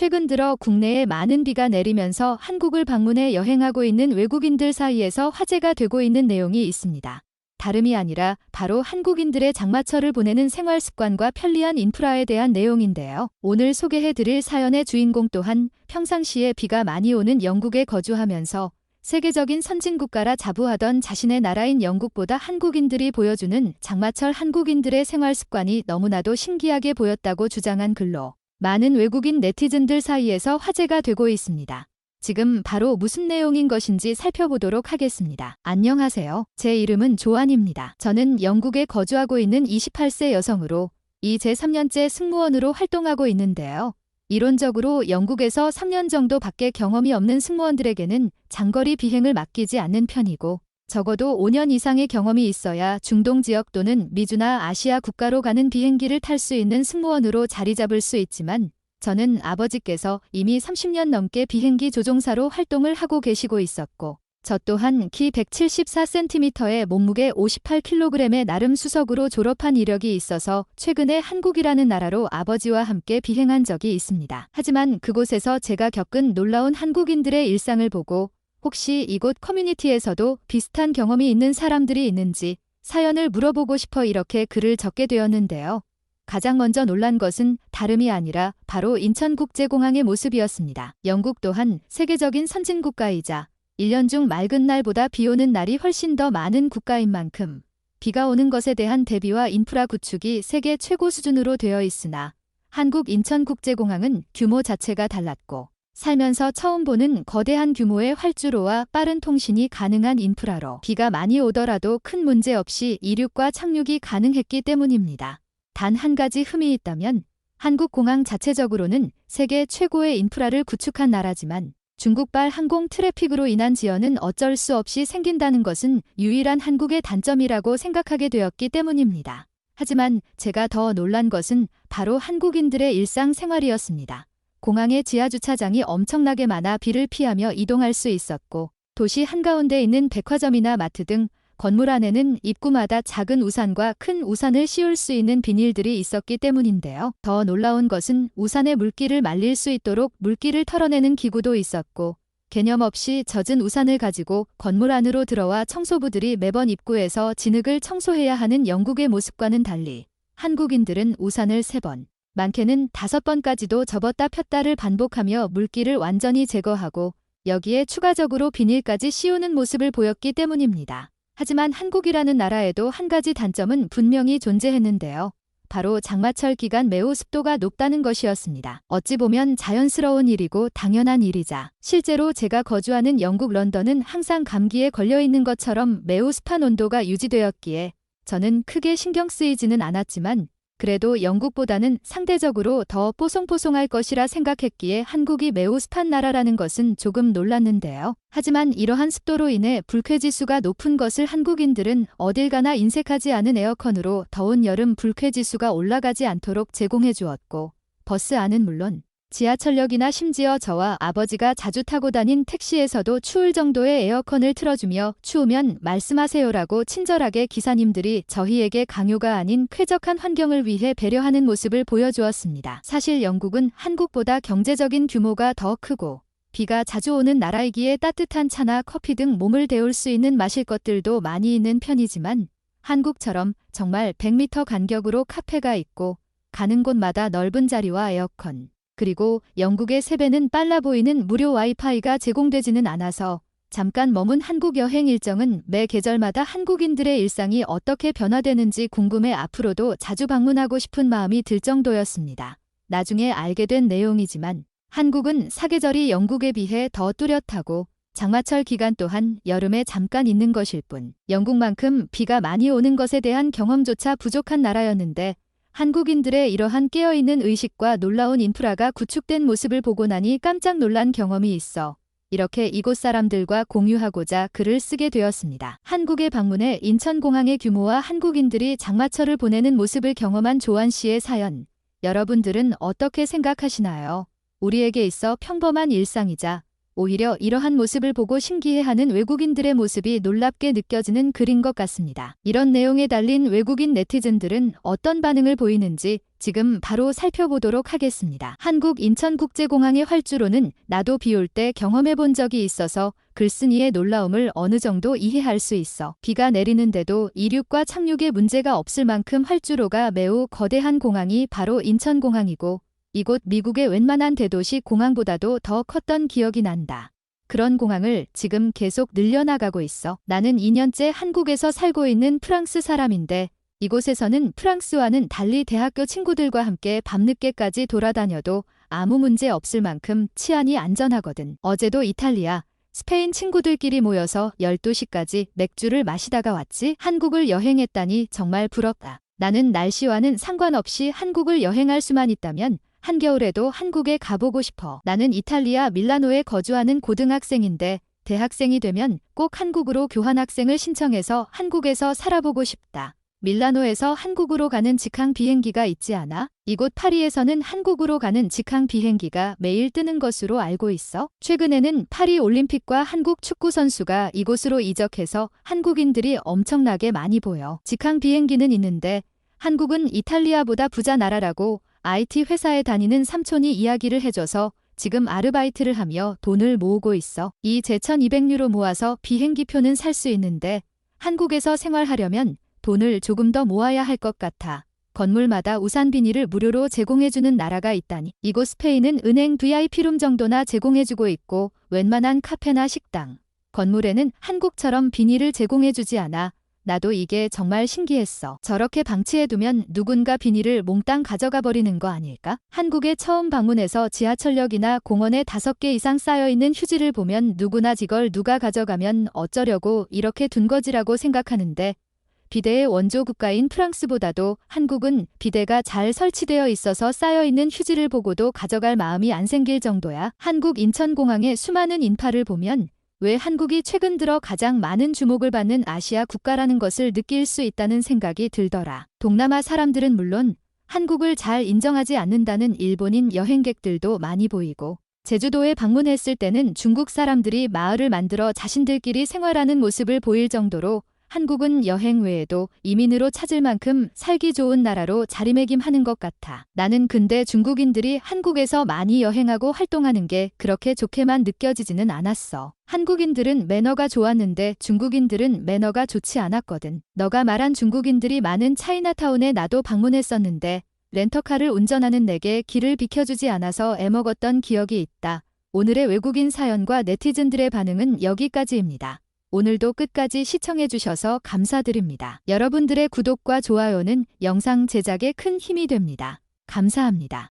최근 들어 국내에 많은 비가 내리면서 한국을 방문해 여행하고 있는 외국인들 사이에서 화제가 되고 있는 내용이 있습니다. 다름이 아니라 바로 한국인들의 장마철을 보내는 생활 습관과 편리한 인프라에 대한 내용인데요. 오늘 소개해드릴 사연의 주인공 또한 평상시에 비가 많이 오는 영국에 거주하면서 세계적인 선진국가라 자부하던 자신의 나라인 영국보다 한국인들이 보여주는 장마철 한국인들의 생활 습관이 너무나도 신기하게 보였다고 주장한 글로 많은 외국인 네티즌들 사이에서 화제가 되고 있습니다. 지금 바로 무슨 내용인 것인지 살펴보도록 하겠습니다. 안녕하세요. 제 이름은 조안입니다. 저는 영국에 거주하고 있는 28세 여성으로 이 제 3년째 승무원으로 활동하고 있는데요. 이론적으로 영국에서 3년 정도 밖에 경험이 없는 승무원들에게는 장거리 비행을 맡기지 않는 편이고 적어도 5년 이상의 경험이 있어야 중동 지역 또는 미주나 아시아 국가로 가는 비행기를 탈 수 있는 승무원으로 자리 잡을 수 있지만 저는 아버지께서 이미 30년 넘게 비행기 조종사로 활동을 하고 계시고 있었고 저 또한 키 174cm에 몸무게 58kg의 나름 수석으로 졸업한 이력이 있어서 최근에 한국이라는 나라로 아버지와 함께 비행한 적이 있습니다. 하지만 그곳에서 제가 겪은 놀라운 한국인들의 일상을 보고 혹시 이곳 커뮤니티에서도 비슷한 경험이 있는 사람들이 있는지 사연을 물어보고 싶어 이렇게 글을 적게 되었는데요. 가장 먼저 놀란 것은 다름이 아니라 바로 인천국제공항의 모습이었습니다. 영국 또한 세계적인 선진국가이자 1년 중 맑은 날보다 비 오는 날이 훨씬 더 많은 국가인 만큼 비가 오는 것에 대한 대비와 인프라 구축이 세계 최고 수준으로 되어 있으나 한국 인천국제공항은 규모 자체가 달랐고 살면서 처음 보는 거대한 규모의 활주로와 빠른 통신이 가능한 인프라로 비가 많이 오더라도 큰 문제 없이 이륙과 착륙이 가능했기 때문입니다. 단 한 가지 흠이 있다면 한국 공항 자체적으로는 세계 최고의 인프라를 구축한 나라지만 중국발 항공 트래픽으로 인한 지연은 어쩔 수 없이 생긴다는 것은 유일한 한국의 단점이라고 생각하게 되었기 때문입니다. 하지만 제가 더 놀란 것은 바로 한국인들의 일상생활이었습니다. 공항의 지하주차장이 엄청나게 많아 비를 피하며 이동할 수 있었고 도시 한가운데 있는 백화점이나 마트 등 건물 안에는 입구마다 작은 우산과 큰 우산을 씌울 수 있는 비닐들이 있었기 때문인데요. 더 놀라운 것은 우산에 물기를 말릴 수 있도록 물기를 털어내는 기구도 있었고 개념 없이 젖은 우산을 가지고 건물 안으로 들어와 청소부들이 매번 입구에서 진흙을 청소해야 하는 영국의 모습과는 달리 한국인들은 우산을 3번, 많게는 5번까지도 접었다 폈다를 반복하며 물기를 완전히 제거하고 여기에 추가적으로 비닐까지 씌우는 모습을 보였기 때문입니다. 하지만 한국이라는 나라에도 한 가지 단점은 분명히 존재했는데요. 바로 장마철 기간 매우 습도가 높다는 것이었습니다. 어찌 보면 자연스러운 일이고 당연한 일이자 실제로 제가 거주하는 영국 런던은 항상 감기에 걸려있는 것처럼 매우 습한 온도가 유지되었기에 저는 크게 신경 쓰이지는 않았지만 그래도 영국보다는 상대적으로 더 뽀송뽀송할 것이라 생각했기에 한국이 매우 습한 나라라는 것은 조금 놀랐는데요. 하지만 이러한 습도로 인해 불쾌지수가 높은 것을 한국인들은 어딜 가나 인색하지 않은 에어컨으로 더운 여름 불쾌지수가 올라가지 않도록 제공해 주었고 버스 안은 물론 지하철역이나 심지어 저와 아버지가 자주 타고 다닌 택시에서도 추울 정도의 에어컨을 틀어주며 추우면 말씀하세요라고 친절하게 기사님들이 저희에게 강요가 아닌 쾌적한 환경을 위해 배려하는 모습을 보여주었습니다. 사실 영국은 한국보다 경제적인 규모가 더 크고 비가 자주 오는 나라이기에 따뜻한 차나 커피 등 몸을 데울 수 있는 마실 것들도 많이 있는 편이지만 한국처럼 정말 100m 간격으로 카페가 있고 가는 곳마다 넓은 자리와 에어컨 그리고 영국의 3배는 빨라 보이는 무료 와이파이가 제공되지는 않아서 잠깐 머문 한국 여행 일정은 매 계절마다 한국인들의 일상이 어떻게 변화되는지 궁금해 앞으로도 자주 방문하고 싶은 마음이 들 정도였습니다. 나중에 알게 된 내용이지만 한국은 사계절이 영국에 비해 더 뚜렷하고 장마철 기간 또한 여름에 잠깐 있는 것일 뿐 영국만큼 비가 많이 오는 것에 대한 경험조차 부족한 나라였는데 한국인들의 이러한 깨어있는 의식과 놀라운 인프라가 구축된 모습을 보고 나니 깜짝 놀란 경험이 있어 이렇게 이곳 사람들과 공유하고자 글을 쓰게 되었습니다. 한국에 방문해 인천공항의 규모와 한국인들이 장마철을 보내는 모습을 경험한 조안 씨의 사연. 여러분들은 어떻게 생각하시나요? 우리에게 있어 평범한 일상이자 오히려 이러한 모습을 보고 신기해하는 외국인들의 모습이 놀랍게 느껴지는 글인 것 같습니다. 이런 내용에 달린 외국인 네티즌들은 어떤 반응을 보이는지 지금 바로 살펴보도록 하겠습니다. 한국 인천국제공항의 활주로는 나도 비 올 때 경험해 본 적이 있어서 글쓴이의 놀라움을 어느 정도 이해할 수 있어. 비가 내리는데도 이륙과 착륙에 문제가 없을 만큼 활주로가 매우 거대한 공항이 바로 인천공항이고 이곳 미국의 웬만한 대도시 공항보다도 더 컸던 기억이 난다. 그런 공항을 지금 계속 늘려나가고 있어. 나는 2년째 한국에서 살고 있는 프랑스 사람인데 이곳에서는 프랑스와는 달리 대학교 친구들과 함께 밤늦게까지 돌아다녀도 아무 문제 없을 만큼 치안이 안전하거든. 어제도 이탈리아, 스페인 친구들끼리 모여서 12시까지 맥주를 마시다가 왔지. 한국을 여행했다니 정말 부럽다. 나는 날씨와는 상관없이 한국을 여행할 수만 있다면 한겨울에도 한국에 가보고 싶어. 나는 이탈리아 밀라노에 거주하는 고등학생인데 대학생이 되면 꼭 한국으로 교환학생을 신청해서 한국에서 살아보고 싶다. 밀라노에서 한국으로 가는 직항 비행기가 있지 않아? 이곳 파리에서는 한국으로 가는 직항 비행기가 매일 뜨는 것으로 알고 있어. 최근에는 파리 올림픽과 한국 축구 선수가 이곳으로 이적해서 한국인들이 엄청나게 많이 보여. 직항 비행기는 있는데 한국은 이탈리아보다 부자 나라라고 IT 회사에 다니는 삼촌이 이야기를 해줘서 지금 아르바이트를 하며 돈을 모으고 있어. 이 제 1200유로 모아서 비행기표는 살 수 있는데 한국에서 생활하려면 돈을 조금 더 모아야 할 것 같아. 건물마다 우산 비닐을 무료로 제공해주는 나라가 있다니. 이곳 스페인은 은행 VIP룸 정도나 제공해주고 있고 웬만한 카페나 식당, 건물에는 한국처럼 비닐을 제공해주지 않아. 나도 이게 정말 신기했어. 저렇게 방치해두면 누군가 비닐을 몽땅 가져가 버리는 거 아닐까? 한국에 처음 방문해서 지하철역이나 공원에 5개 이상 쌓여있는 휴지를 보면 누구나 이걸 누가 가져가면 어쩌려고 이렇게 둔 거지라고 생각하는데 비데의 원조 국가인 프랑스보다도 한국은 비데가 잘 설치되어 있어서 쌓여있는 휴지를 보고도 가져갈 마음이 안 생길 정도야. 한국 인천공항의 수많은 인파를 보면 왜 한국이 최근 들어 가장 많은 주목을 받는 아시아 국가라는 것을 느낄 수 있다는 생각이 들더라. 동남아 사람들은 물론 한국을 잘 인정하지 않는다는 일본인 여행객들도 많이 보이고 제주도에 방문했을 때는 중국 사람들이 마을을 만들어 자신들끼리 생활하는 모습을 보일 정도로 한국은 여행 외에도 이민으로 찾을 만큼 살기 좋은 나라로 자리매김하는 것 같아. 나는 근데 중국인들이 한국에서 많이 여행하고 활동하는 게 그렇게 좋게만 느껴지지는 않았어. 한국인들은 매너가 좋았는데 중국인들은 매너가 좋지 않았거든. 너가 말한 중국인들이 많은 차이나타운에 나도 방문했었는데 렌터카를 운전하는 내게 길을 비켜주지 않아서 애먹었던 기억이 있다. 오늘의 외국인 사연과 네티즌들의 반응은 여기까지입니다. 오늘도 끝까지 시청해주셔서 감사드립니다. 여러분들의 구독과 좋아요는 영상 제작에 큰 힘이 됩니다. 감사합니다.